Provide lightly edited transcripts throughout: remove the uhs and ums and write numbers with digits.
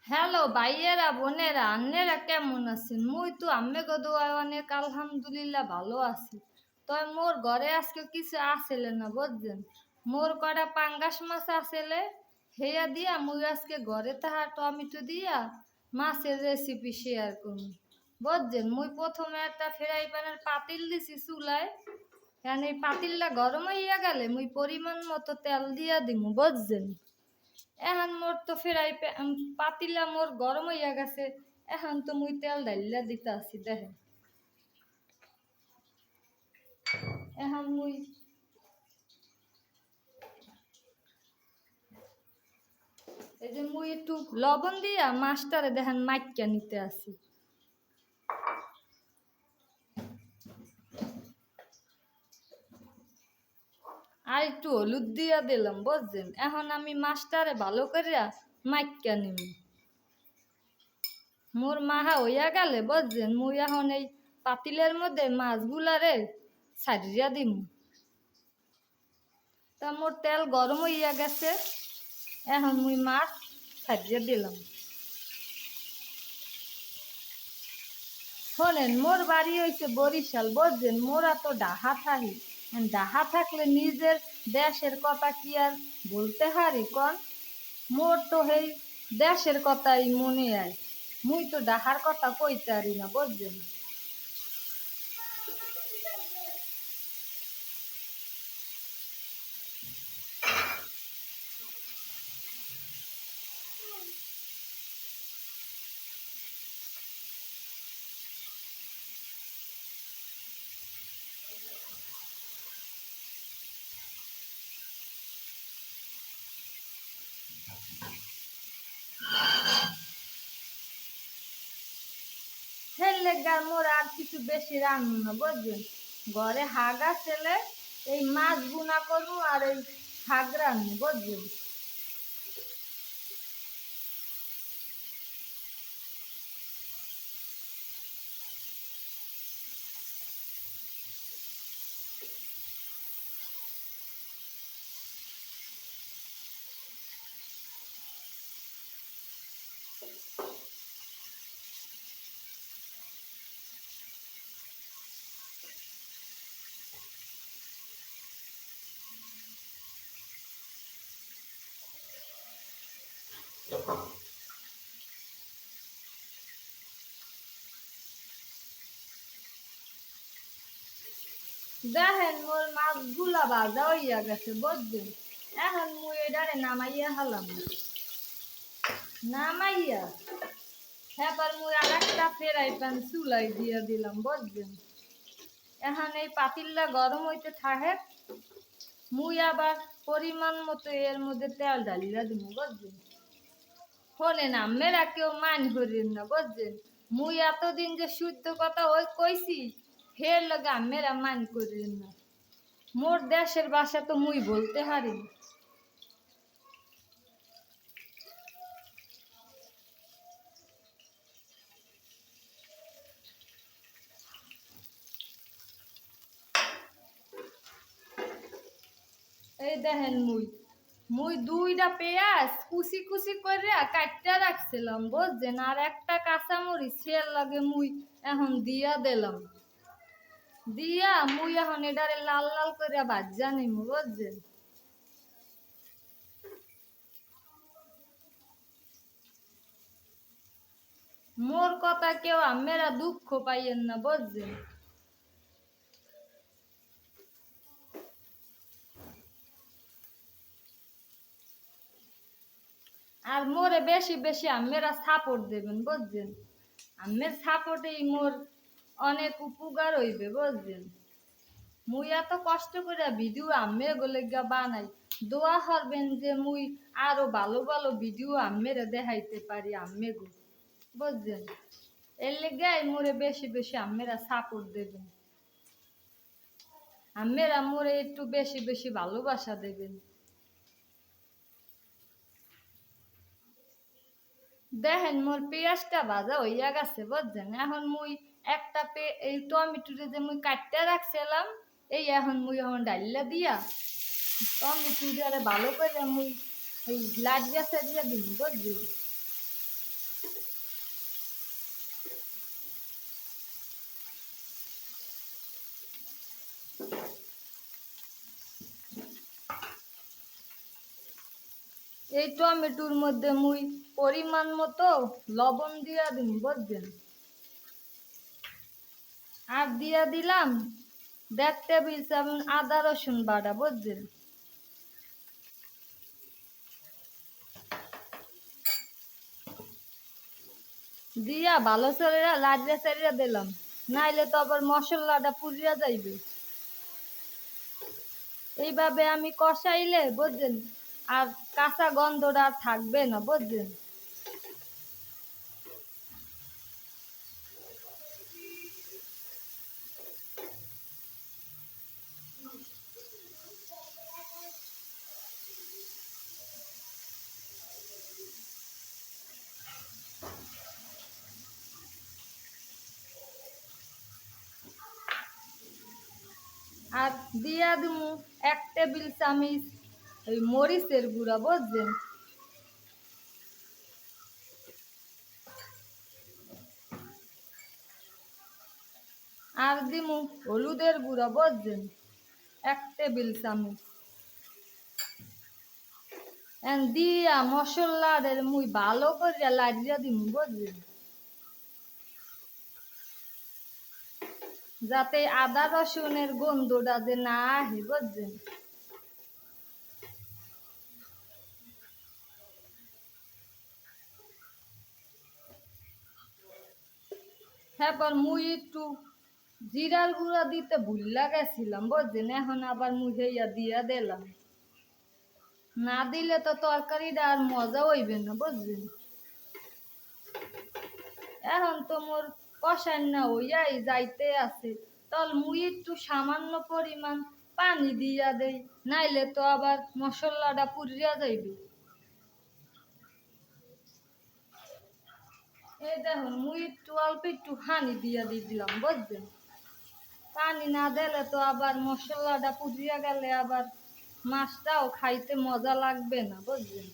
Hello ভাইয়েরা বোনেরা আন্নেরা কেমন আছেন? মুই তো আম্মে গদোয়ায় অনেক আলহামদুলিল্লাহ ভালো আছি। তয় মোর ঘরে আজকে কিছু আসেলে না বুঝছেন। মোর কটা পাঙ্গাস মাছ আসেলে হেয়া দিয়া মুই আজকে ঘরে তাহা টমেটো দিয়া মাছের রেসিপি শেয়ার করুন বুঝছেন। মুই প্রথমে একটা ফ্রাই প্যানের পাতিল দিছি চুলায়। কারণ এই পাতিলটা গরম হইয়া গেলে মুই পরিমাণ মতো তেল দিয়া দিমু বুঝছেন। এখন মোর তো ফেরাই পাতিলা মোর গরম হইয়া গেছে। এখন তো মুই তেল ডাইলা দিতে আসি দেখেন। এখন মুই এই যে মুই একটু লবণ দিয়া মাছটারে দেখেন মাইকা নিতে আসি। আর একটু হলুদ দিয়া দিলাম বুঝছেন। এখন আমি মাছটারে ভালো করে মাইকা নিব। মোর মাহা হইয়া গেলে বুঝছেন মুই এখন এই পাতিলের মধ্যে মাছগুলারে ছাড়িয়া দিম। তা মোর তেল গরম হইয়া গেছে। এখন মুই মাছ ছাড়িয়ে দিলাম। শোনেন মোর বাড়ি হয়েছে বরিশাল বুঝছেন। মোরা তো ডাহা থাকি। ডাহা থাকলে নিজের দেশের কথা কি আর বলতে হারি কন। মোর তো সেই দেশের কথাই মনে আয়। মুই তো ডাহার কথা কইতে পারি না বুঝছেন। হের লেগা মোর আর কিছু বেশি রান্না না বুঝছেন। ঘরে হাগা ছেলে এই মাছ বুনা করবো আর এই শাক রান্না বুঝছেন। দেখেন মোর মাছগুলা ভাজা হইয়া গেছে বুঝছেন। এখন মুই এটারে নামাইয়া হালাম। নামাইয়া হ্যাঁ মুই আর একটা ফেরাই প্যান চুলাই দিয়া দিলাম বুঝছেন। এখন এই পাতিলটা গরম হইতে থাকে। মুই আবার পরিমাণ মতো এর মধ্যে তেল ঢালিয়া দিব বুঝছেন। শোনেন আম্মেরা কেউ মান করেন না বুঝছেন। মুই এতদিন যে শুদ্ধ কথা ওই কইছি ফের লগে আম্মেরা মান করেন না। মোর দেশের ভাষা তো মুই বলতে হারি না। এই দেখেন মুই মুই দুইটা পেঁয়াজ কুচি কুচি করে কাটটা রাখছিলাম বুঝছেন। আর একটা কাঁচামরিচ এর লাগে মুই এখন দিয়া দিলাম। দিয়া মুই এখন এটারে লাল লাল করে ভাজা নিম বুঝছেন। মোর কথা কেউ আমেরা দুঃখ পাইয়েন না বুঝছেন। আর মোরে বেশি বেশি আমেরা সাপোর্ট দেবেন বুঝছেন। আমের সাপোর্টেই মোর অনেক উপকার হইবে বুঝছেন। মুই এত কষ্ট করে ভিডিও আম্মে গলে গা বানাই। দোয়া করবেন যে মুই আরো ভালো ভালো ভিডিও আম্মেরে দেখাইতে পারি আম্মে গো বুঝছেন। এর লেগাই মোরে বেশি বেশি আম্মেরা সাপোর্ট দেবেন। আম্মেরা মোরে একটু বেশি বেশি ভালোবাসা দেবেন। দেখেন মোর পেঁয়াজটা ভাজা হইয়া গেছে বুঝছেন। এখন মুই একটা এই টমেটোরে যে মুই কাটতে রাখছিলাম এই এখন মুই এখন ডাইলা দিয়া টমেটোরে ভালো করে মুই এই লাট গাছে দিয়ে দিন বুঝছেন। এই টমেটোর মধ্যে মুই পরিমাণ মতো লবণ দিয়া দিন বুঝছেন, আর দিয়া দিলাম 1.5 টেবিল চামচ আদা রসুন বাটা বুঝছেন। দিয়া ভালো করে লাড়িয়া চাড়িয়া দিলাম, নাইলে তো আবার মশলাটা পুড়িয়া যাইবে। এইভাবে আমি কষাইলে বুঝছেন আর কাঁচা গন্ধটা আর থাকবে না বুঝছেন। আর দিয়া দিমু 1 টেবিল চামচ ওই মরিচের গুঁড়া বুঝছেন। আর দিমু হলুদের গুঁড়া বুঝছেন 1 টেবিল চামচ। দিয়া মশলাদের মুই ভালো করে লাড়িয়া দিমু বুঝছেন, যাতে আদা রসুনের গন্ধটা যে না আহে বুঝছেন। তারপর মুই একটু জিরার গুঁড়া দিতে ভুল্লা গেছিলাম বুঝছেন, এখন আবার মুই হেইয়া দিয়া দিলাম। না দিলে তো তরকারিটা আর মজা হইবে না বুঝছেন। এখন তো মোর কষান্না হইয়াই যাইতে আছে, তল মুই একটু সামান্য পরিমাণ পানি দিয়া দেই, নাইলে তো আবার মশলাটা পুড়িয়া যাইবে। এই দেখুন মুই একটু অল্প একটু পানি দিয়া দিলাম বুঝছেন। পানি না দিলে তো আবার মশলাটা পুড়িয়া গেলে আবার মাছটাও খাইতে মজা লাগবে না বুঝছেন।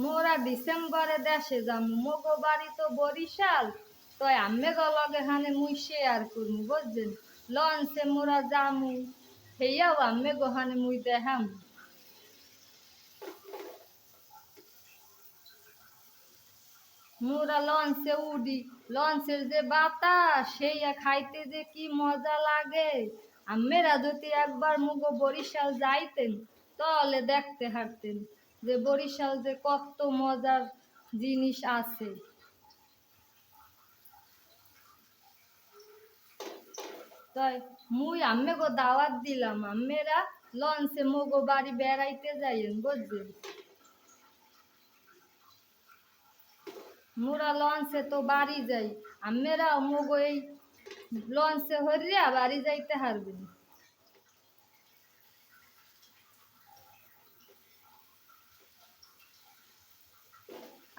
মোরা ডিসেম্বরে দেশে যাম, মগো বাড়ি তো বরিশাল, তো আমি লগে হানে মুই শেয়ার করবো বুঝছেন। লঞ্চে মোরা যামু, হেয়াও আমি গোহানে মুই দেখাম। মোরা লঞ্চে উডি, লঞ্চের যে বাতাস সেইয়া খাইতে যে কি মজা লাগে। আমেরা যদি একবার মুগো বরিশাল যাইতেন তাহলে দেখতে হারতেন যে বরিশাল যে কত মজার জিনিস আছে। তাই মুই আম্মেগো দাওয়াত দিলাম, আম্মেরা লঞ্চে মগো বাড়ি বেড়াইতে যাইয়েন বুঝছেন। মোরা লঞ্চে তো বাড়ি যাই, আম্মেরা মগো এই লঞ্চে হরিয়া বাড়ি যাইতে হারবেন।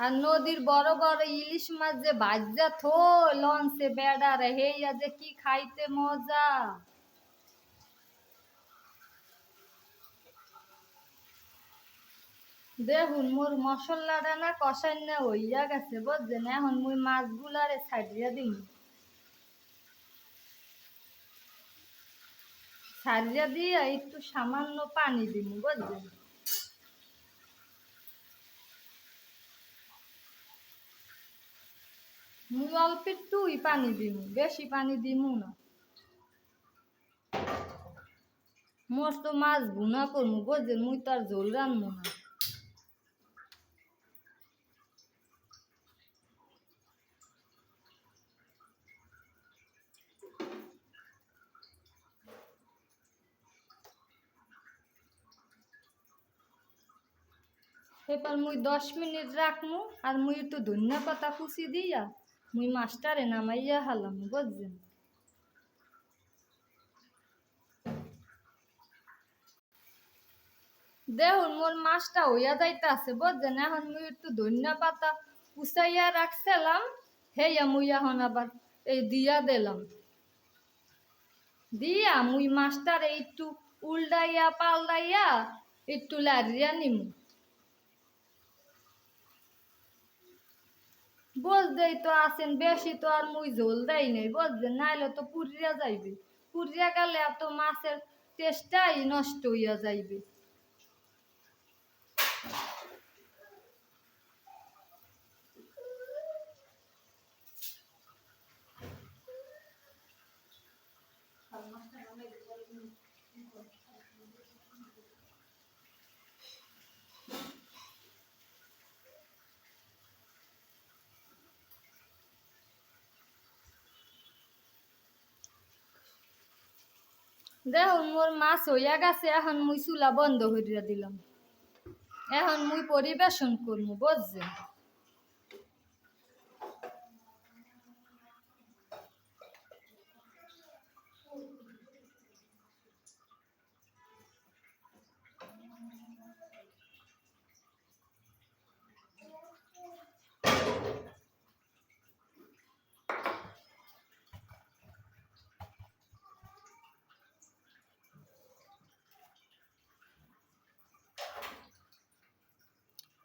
আর নদীর বড় বড় ইলিশ মাছ যে ভাজা থো লঞ্চে বেড়ারে হেইয়া যে কি খাইতে মজা। দেখুন মোর মশলাটা না কষাই না হইয়া গেছে বুঝছেন, এখন মুই মাছগুলারে ছাড়িয়া দিম। ছাড়িয়া দিয়ে একটু সামান্য পানি দিম বুঝছেন। মুই অল্প একটুই পানি দিম, বেশি পানি দিমু না। মোর তো মাছ ভুনা করমু বুঝছেন, মুই তো আর ঝোল রানমু না। এবার মুই 10 মিনিট রাখমু, আর মুই একটু ধনিয়া পাতা কুচি দিয়া মুই মাছটারে নামাইয়া হালাম বুঝছেন। দেখুন মোর মাছটা হইয়া যাইতে আছে বুঝছেন, এখন মুই একটু ধনিয়া পাতা কুচাইয়া রাখছিলাম, হেয়া মুই এখন আবার এই দিয়া দিলাম। দিয়া মুই মাছটারে একটু উল্টাইয়া পাল্টাইয়া একটু লাড়িয়া নিমু। বুঝতেই তো আছেন বেশি তো আর মুই ঝোল দেই নাই বুঝছেন, নাইলে তো পুড়িয়া যাইবে। পুড়িয়া গেলে এত মাছের টেস্টটাই নষ্ট হইয়া যাইবে। দেখুন মোর মাছ হইয়া গেছে, এখন মুই চুলা বন্ধ করিয়া দিলাম। এখন মুই পরিবেশন করবো, বুঝছেন?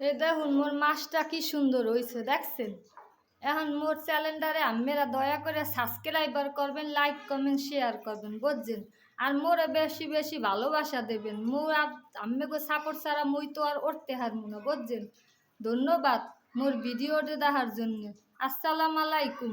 এই দেখুন মোর মাছটা কি সুন্দর হয়েছে, দেখছেন? এখন মোর চ্যানেলটারে আপনারা দয়া করে সাবস্ক্রাইবার করবেন, লাইক কমেন্ট শেয়ার করবেন, বুঝছেন? আর মোরে বেশি বেশি ভালোবাসা দেবেন। মোর আর আম্মেকে সাপোর্ট ছাড়া মুই তো আর উঠতে হারবো না, বুঝছেন? ধন্যবাদ মোর ভিডিওটা দেখার জন্য। আসসালামু আলাইকুম।